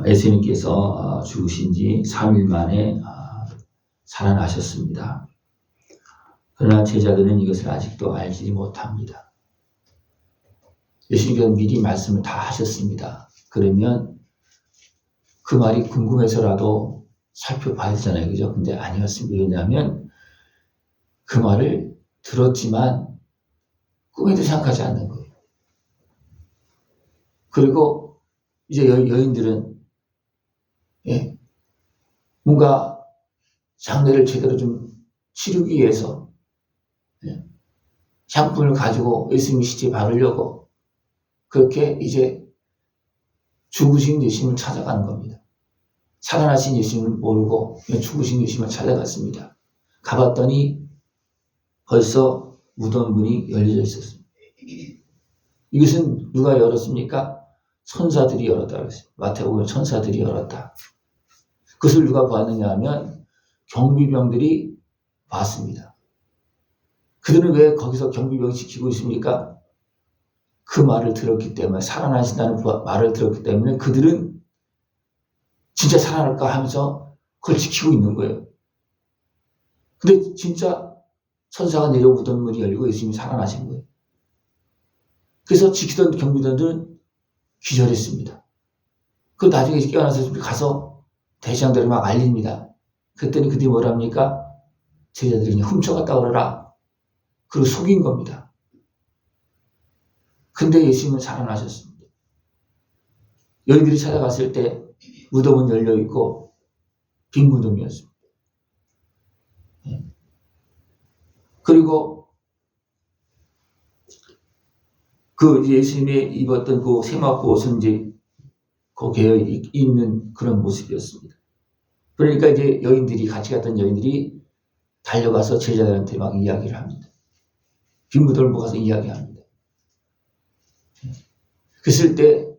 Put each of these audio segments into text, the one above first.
예수님께서 죽으신 지 3일 만에 살아나셨습니다. 그러나 제자들은 이것을 아직도 알지 못합니다. 예수님께서 미리 말씀을 다 하셨습니다. 그러면 그 말이 궁금해서라도 살펴봐야 되잖아요. 그죠? 근데 아니었습니다. 왜냐하면 그 말을 들었지만 꿈에도 생각하지 않는 거예요. 그리고 이제 여인들은 뭔가 장례를 제대로 좀 치르기 위해서 향품을 가지고 예수님 시체에 바르려고 그렇게 이제 죽으신 예수님을 찾아가는 겁니다. 살아나신 예수님을 모르고 죽으신 예수님을 찾아갔습니다. 가봤더니 벌써 무덤 문이 열려져 있었습니다. 이것은 누가 열었습니까? 천사들이 열었다 그랬어요. 마태복음에 천사들이 열었다. 그것을 누가 봤느냐 하면 경비병들이 봤습니다. 그들은 왜 거기서 경비병이 지키고 있습니까? 그 말을 들었기 때문에, 살아나신다는 말을 들었기 때문에 그들은 진짜 살아날까 하면서 그걸 지키고 있는 거예요. 근데 진짜 천사가 내려 무덤 문이 열리고 예수님이 살아나신 거예요. 그래서 지키던 경비병들은 기절했습니다. 그 나중에 깨어나서 가서 대장들이 막 알립니다. 그랬더니 그들이 뭐랍니까? 제자들이 그냥 훔쳐갔다 그러라. 그리고 속인 겁니다. 근데 예수님은 살아나셨습니다. 여인들이 찾아갔을 때 무덤은 열려있고 빈 무덤이었습니다. 그리고 그 예수님이 입었던 그 세마포 옷은 이제 거기에 있는 그런 모습이었습니다. 그러니까 이제 여인들이, 같이 갔던 여인들이 달려가서 제자들한테 막 이야기를 합니다. 빈 무덤을 보고서 이야기합니다. 그랬을 때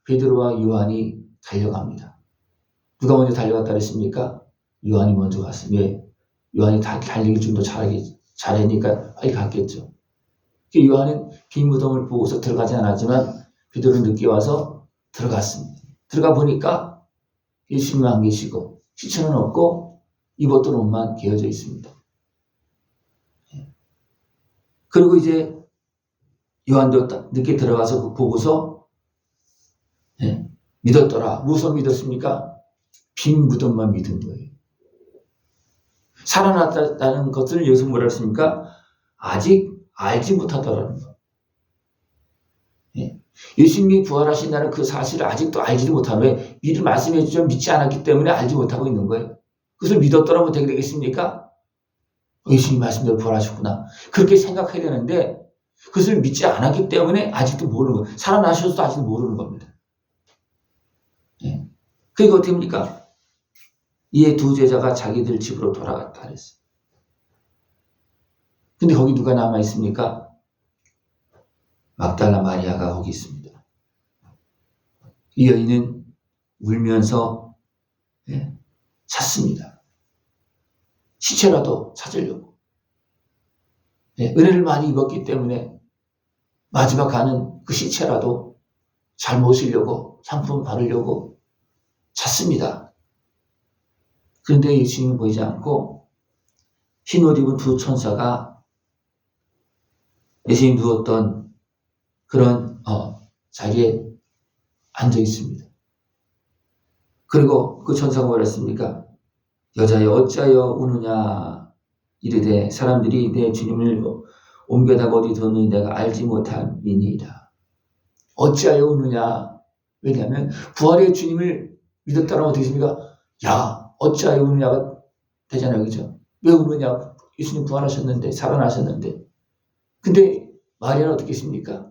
베드로와 요한이 달려갑니다. 누가 먼저 달려갔다 그랬습니까? 요한이 먼저 갔어요. 왜? 요한이 달리기 좀 더 잘하니까 빨리 갔겠죠. 요한은 빈 무덤을 보고서 들어가지 않았지만 베드로는 늦게 와서 들어갔습니다. 들어가 보니까 예수님은 안 계시고 시체는 없고 입었던 옷만 개어져 있습니다. 그리고 이제 요한도 늦게 들어가서 보고서 믿었더라. 무엇을 믿었습니까? 빈 무덤만 믿은 거예요. 살아났다는 것을 여기서 뭐라 했습니까? 아직 알지 못하더라는 거. 예수님이 부활하신다는 그 사실을 아직도 알지도 못하는, 왜? 미리 말씀해 주지만 믿지 않았기 때문에 알지 못하고 있는 거예요. 그것을 믿었더라면 어떻게 되겠습니까? 예수님 말씀대로 부활하셨구나. 그렇게 생각해야 되는데 그것을 믿지 않았기 때문에 아직도 모르는 거예요. 살아나셔서도 아직도 모르는 겁니다. 그러니까 어떻게 합니까? 이에 두 제자가 자기들 집으로 돌아갔다 그랬어요. 근데 거기 누가 남아 있습니까? 막달라 마리아가 거기 있습니다. 이 여인은 울면서 찾습니다. 시체라도 찾으려고. 은혜를 많이 입었기 때문에 마지막 가는 그 시체라도 잘 모시려고, 상품 바르려고 찾습니다. 그런데 예수님은 보이지 않고 흰 옷 입은 두 천사가 예수님이 누웠던 그런 자리에 앉아 있습니다. 그리고 그 천사가 뭐라 했습니까? 여자여 어찌하여 우느냐 이르되 사람들이 내 주님을 옮겨다가 어디 뒀느니 내가 알지 못함이니이다. 어찌하여 우느냐? 왜냐하면 부활의 주님을 믿었다라면 어떻게 됩니까? 야 어찌하여 우느냐가 되잖아요. 그죠? 왜 우느냐? 예수님 부활하셨는데, 살아나셨는데. 근데 마리아는 어떻게 했습니까?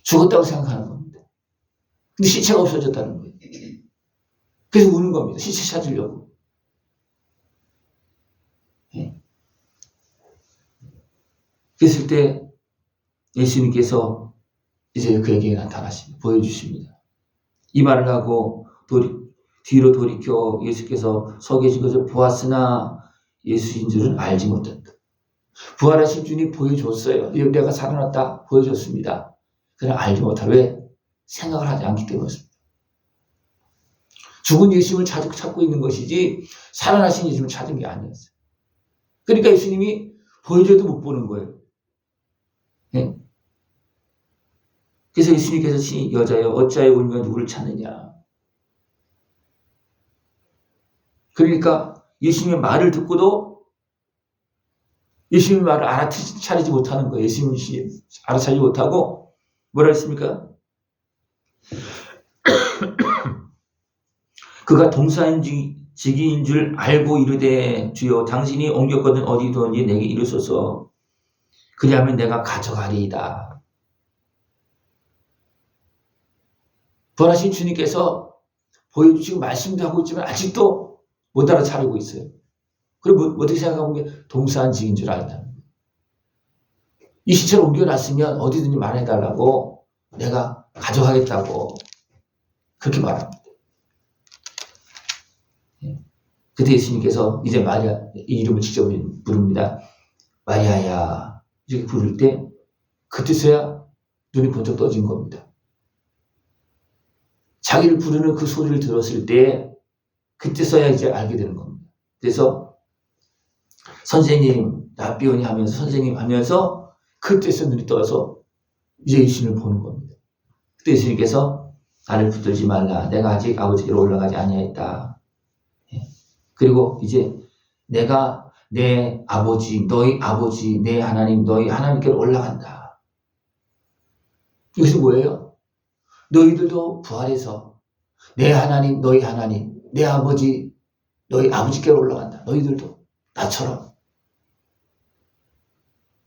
죽었다고 생각하는 겁니다. 근데 시체가 없어졌다는 거예요. 그래서 우는 겁니다. 시체 찾으려고. 그랬을 때 예수님께서 이제 그에게 나타나십니다. 보여주십니다. 이 말을 하고 뒤로 돌이켜 예수께서 서 계신 것을 보았으나 예수인 줄은 알지 못했다. 부활하신 주님 보여줬어요. 내가 살아났다 보여줬습니다. 그러나 알지 못하고, 왜? 생각을 하지 않기 때문이었습니다. 죽은 예수님을 찾고 있는 것이지 살아나신 예수님을 찾은 게 아니었어요. 그러니까 예수님이 보여줘도 못 보는 거예요. 네? 그래서 예수님께서 친히 여자여 어찌하여 울며 누구를 찾느냐. 그러니까 예수님의 말을 듣고도 예수님의 말을 알아차리지 못하는 거예요. 예수님이 알아차리지 못하고 뭐라 했습니까? 그가 동산지기인 줄 알고 이르되 주여 당신이 옮겼거든 어디든지 내게 이르소서 그리하면 내가 가져가리이다. 부활하신 주님께서 보여주시고 말씀도 하고 있지만 아직도 못 알아차리고 있어요. 그리고 어떻게 생각하고 게 동산지기인 줄 알다. 이 시체를 옮겨놨으면 어디든지 말해달라고 내가 가져가겠다고 그렇게 말합니다. 그때 예수님께서 이제 마리아 이름을 직접 부릅니다. 마리아야 이렇게 부를 때 그때서야 눈이 번쩍 떠진 겁니다. 자기를 부르는 그 소리를 들었을 때 그때서야 이제 알게 되는 겁니다. 그래서 선생님 라비오니 하면서 선생님 하면서 그때서 눈이 떠서 이제 예수님을 보는 겁니다. 그때 예수님께서 나를 붙들지 말라. 내가 아직 아버지께로 올라가지 아니하였다. 그리고 이제 내가 내 아버지, 너희 아버지, 내 하나님, 너희 하나님께로 올라간다. 이것이 뭐예요? 너희들도 부활해서 내 하나님, 너희 하나님, 내 아버지, 너희 아버지께로 올라간다. 너희들도 나처럼.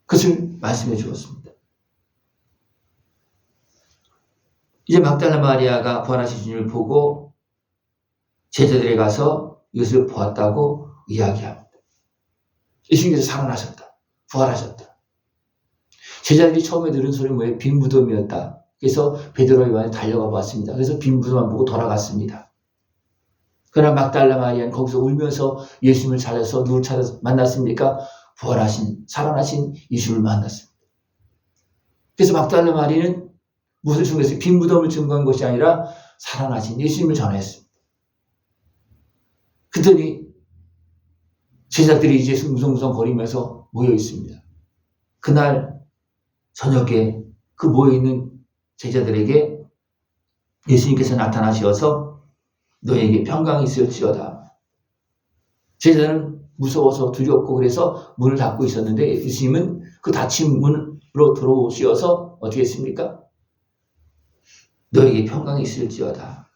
그것을 말씀해 주었습니다. 이제 막달라 마리아가 부활하신 주님을 보고 제자들에 가서 이것을 보았다고 이야기합니다. 예수님께서 살아나셨다. 부활하셨다. 제자들이 처음에 들은 소리는 뭐예요? 빈 무덤이었다. 그래서 베드로와 요한이 달려가 봤습니다. 그래서 빈 무덤만 보고 돌아갔습니다. 그러나 막달라 마리아는 거기서 울면서 예수님을 찾아서 누굴 찾아서 만났습니까? 부활하신, 살아나신 예수님을 만났습니다. 그래서 막달라 마리아는 무엇을 증거했어요? 빈 무덤을 증거한 것이 아니라 살아나신 예수님을 전했습니다. 그랬더니 제자들이 이제 웅성웅성 거리면서 모여 있습니다. 그날 저녁에 그 모여있는 제자들에게 예수님께서 나타나셔서 너에게 평강이 있을지어다. 제자들은 무서워서 두렵고 그래서 문을 닫고 있었는데 예수님은 그 닫힌 문으로 들어오셔서 어떻게 했습니까? 너에게 평강이 있을지어다.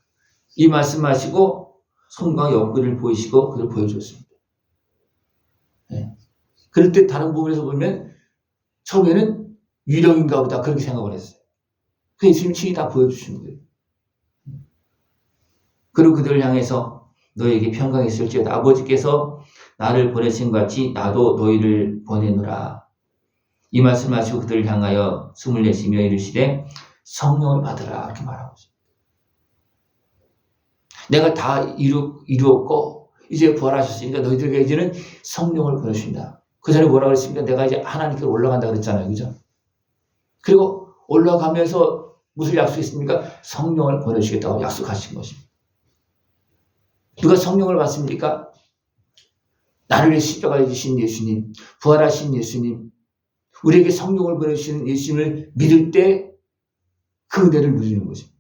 이 말씀하시고 손과 옆구리를 보이시고 그걸 보여줬습니다. 네. 그럴 때 다른 부분에서 보면 처음에는 유령인가 보다 그렇게 생각을 했어요. 그 예수님 친히 다 보여주시는 거예요. 그리고 그들을 향해서 너에게 평강이 있을지어다. 아버지께서 나를 보내신 것 같이 나도 너희를 보내노라. 이 말씀하시고 그들을 향하여 숨을 내쉬며 이르시되 성령을 받으라. 이렇게 말하고 있습니다. 내가 다 이루었고 이제 부활하셨으니까 너희들에게 이제는 성령을 보내주신다. 그 전에 뭐라고 그랬습니까? 내가 이제 하나님께로 올라간다 그랬잖아요. 그죠? 그리고 올라가면서 무슨 약속했습니까? 성령을 보내주시겠다고 약속하신 것입니다. 누가 성령을 받습니까? 나를 위해 십자가에 주신 예수님, 부활하신 예수님, 우리에게 성령을 보내주시는 예수님을 믿을 때 그 은혜를 누리는 것입니다.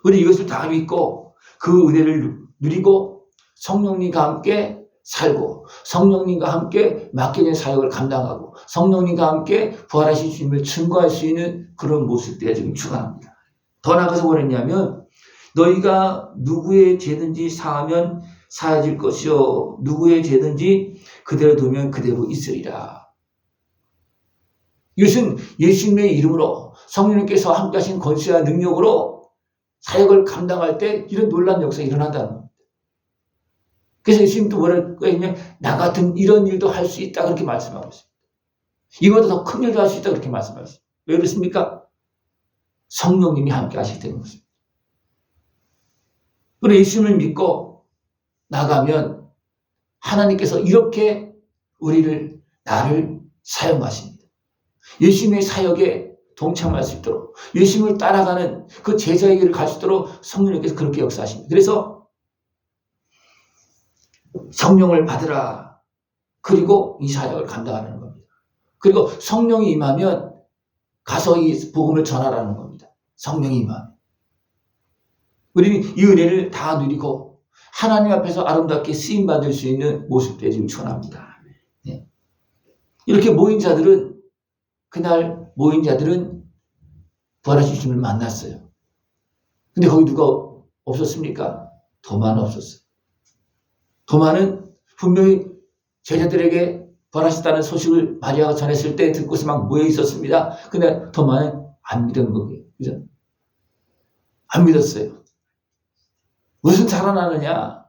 우리 이것을 다 믿고 그 은혜를 누리고 성령님과 함께 살고 성령님과 함께 맡겨진 사역을 감당하고 성령님과 함께 부활하신 주님을 증거할 수 있는 그런 모습들이 지금 추가합니다. 더 나아가서 뭐랬냐면 너희가 누구의 죄든지 사하면 사해질 것이요 누구의 죄든지 그대로 두면 그대로 있으리라. 이것은 예수님의 이름으로 성령님께서 함께 하신 권세와 능력으로 사역을 감당할 때 이런 놀라운 역사가 일어난다는 겁니다. 그래서 예수님도 뭐라고 했냐면 나 같은 이런 일도 할 수 있다 그렇게 말씀하고 있습니다. 이보다 더 큰 일도 할 수 있다 그렇게 말씀하고 있습니다. 왜 그렇습니까? 성령님이 함께 하시기 때문에 그렇습니다. 그리고 예수님을 믿고 나가면 하나님께서 이렇게 나를 사용하십니다. 예수님의 사역에 동참할 수 있도록 예수님을 따라가는 그 제자에게를 갈 수 있도록 성령님께서 그렇게 역사하십니다. 그래서 성령을 받으라. 그리고 이 사역을 감당하는 겁니다. 그리고 성령이 임하면 가서 이 복음을 전하라는 겁니다. 성령이 임하면. 우리는 이 은혜를 다 누리고 하나님 앞에서 아름답게 쓰임받을 수 있는 모습들에 지금 전합니다. 네. 이렇게 모인 자들은, 그날 모인 자들은 부활하신 주님을 만났어요. 근데 거기 누가 없었습니까? 도마는 없었어요. 도마는 분명히 제자들에게 부활하셨다는 소식을 마리아가 전했을 때 듣고서 막 모여 있었습니다. 근데 도마는 안 믿은 거예요. 그죠? 안 믿었어요. 무슨 살아나느냐?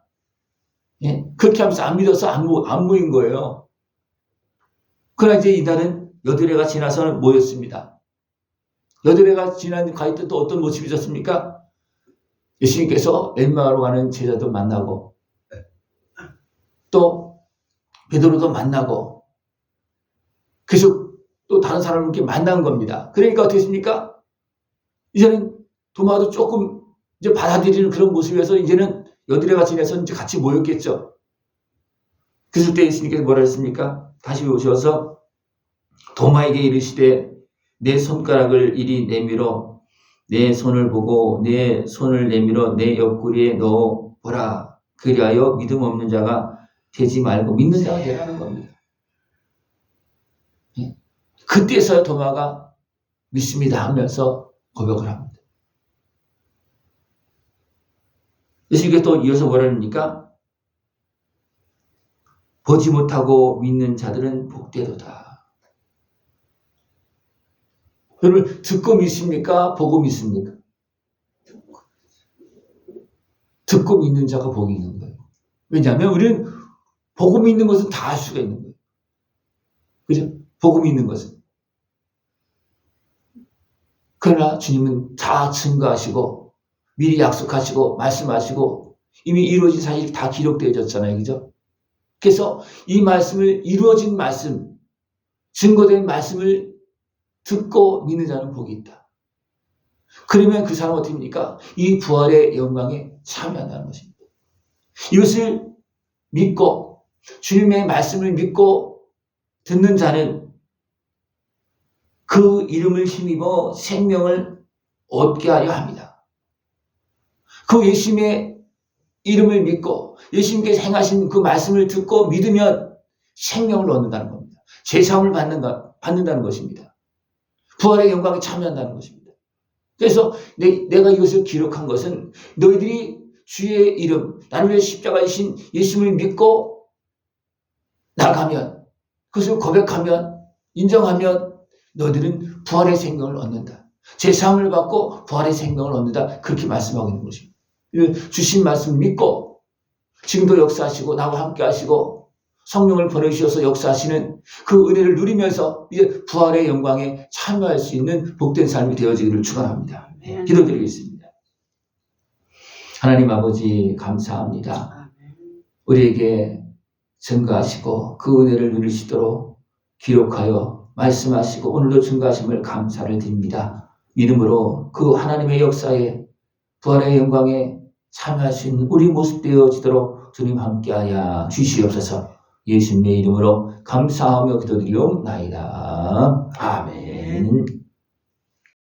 예? 그렇게 하면서 안 믿어서 안 모인 거예요. 그러나 이제 이날은 여드레가 지나서 모였습니다. 여드레가 지난 가이때 또 어떤 모습이 있었습니까? 예수님께서 엘마로 가는 제자도 만나고 또 베드로도 만나고 계속 또 다른 사람을 이렇게 만난 겁니다. 그러니까 어떻게 했습니까? 이제는 도마도 조금 이제 받아들이는 그런 모습에서 이제는 여드레가 지내서 이제 같이 모였겠죠. 그랬을 때 예수님께서 뭐라 했습니까? 다시 오셔서 도마에게 이르시되 내 손가락을 이리 내밀어 내 손을 보고 내 손을 내밀어 내 옆구리에 넣어 보라. 그리하여 믿음 없는 자가 되지 말고 믿는 자가 되라는 겁니다. 그때서야 도마가 믿습니다 하면서 고백을 합니다. 예수님께서 또 이어서 뭐라 합니까? 보지 못하고 믿는 자들은 복되도다. 여러분, 듣고 믿습니까? 보고 믿습니까? 듣고 믿는 자가 복이 있는 거예요. 왜냐하면 우리는 보고 믿는 것은 다 할 수가 있는 거예요. 그죠? 보고 믿는 것은. 그러나 주님은 다 증거하시고 미리 약속하시고 말씀하시고 이미 이루어진 사실이 다 기록되어졌잖아요. 그죠? 그래서 이 말씀을 이루어진 말씀, 증거된 말씀을 듣고 믿는 자는 복이 있다. 그러면 그 사람은 어떻게 합니까? 이 부활의 영광에 참여한다는 것입니다. 이것을 믿고 주님의 말씀을 믿고 듣는 자는 그 이름을 힘입어 생명을 얻게 하려 합니다. 그 예수님의 이름을 믿고 예수님께서 행하신 그 말씀을 듣고 믿으면 생명을 얻는다는 겁니다. 제사함을 받는다는 것입니다. 부활의 영광에 참여한다는 것입니다. 그래서 내가 이것을 기록한 것은 너희들이 주의 이름, 나를 위해 십자가에 신 예수님을 믿고 나가면, 그것을 고백하면, 인정하면 너희들은 부활의 생명을 얻는다. 제사함을 받고 부활의 생명을 얻는다. 그렇게 말씀하고 있는 것입니다. 주신 말씀을 믿고 지금도 역사하시고 나와 함께 하시고 성령을 보내주셔서 역사하시는 그 은혜를 누리면서 이제 부활의 영광에 참여할 수 있는 복된 삶이 되어지기를 축원합니다. 기도드리겠습니다. 하나님 아버지 감사합니다. 우리에게 증거하시고 그 은혜를 누리시도록 기록하여 말씀하시고 오늘도 증거하심을 감사를 드립니다. 믿음으로 그 하나님의 역사에 부활의 영광에 참여할 수 있는 우리 모습 되어지도록 주님 함께하여 주시옵소서. 예수님의 이름으로 감사하며 기도드리옵나이다. 아멘.